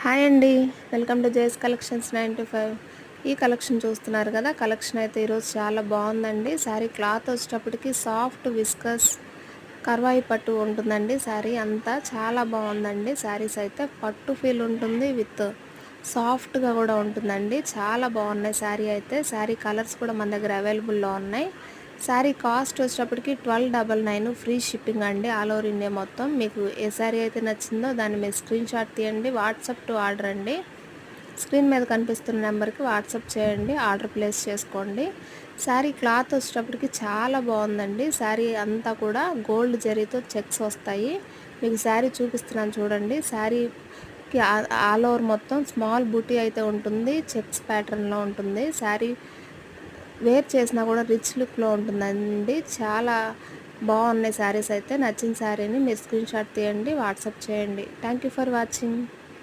Hi అండి. Welcome to JS collections 925. ఈ collection చూస్తున్నారు కదా. కలెక్షన్ అయితే ఈరోజు చాలా బాగుందండి. శారీ క్లాత్ వచ్చేటప్పటికి సాఫ్ట్ విస్కస్ కర్వాయి పట్టు ఉంటుందండి. శారీ అంతా చాలా బాగుందండి. శారీస్ అయితే పట్టు ఫీల్ ఉంటుంది, విత్ సాఫ్ట్గా కూడా ఉంటుందండి. చాలా బాగున్నాయి శారీ అయితే. శారీ కలర్స్ కూడా మన దగ్గర అవైలబుల్లో ఉన్నాయి. శారీ కాస్ట్ వచ్చేటప్పటికి 1299, ఫ్రీ షిప్పింగ్ అండి, ఆల్ ఓవర్ ఇండియా మొత్తం. మీకు ఏ శారీ అయితే నచ్చిందో దాన్ని మీరు స్క్రీన్ షాట్ తీయండి, వాట్సాప్ టు ఆర్డర్ అండి. స్క్రీన్ మీద కనిపిస్తున్న నెంబర్కి వాట్సాప్ చేయండి, ఆర్డర్ ప్లేస్ చేసుకోండి. శారీ క్లాత్ వచ్చేటప్పటికి చాలా బాగుందండి. శారీ అంతా కూడా గోల్డ్ జరీతో చెక్స్ వస్తాయి. మీకు శారీ చూపిస్తున్నాను చూడండి. శారీకి ఆల్ ఓవర్ మొత్తం స్మాల్ బూటీ అయితే ఉంటుంది, చెక్స్ ప్యాటర్న్లో ఉంటుంది. శారీ వేర్ చేసినా కూడా రిచ్ లుక్లో ఉంటుందండి. చాలా బాగున్నాయి శారీస్ అయితే. నచ్చిన శారీని మీరు స్క్రీన్ షాట్ తీయండి, వాట్సాప్ చేయండి. Thank you for watching.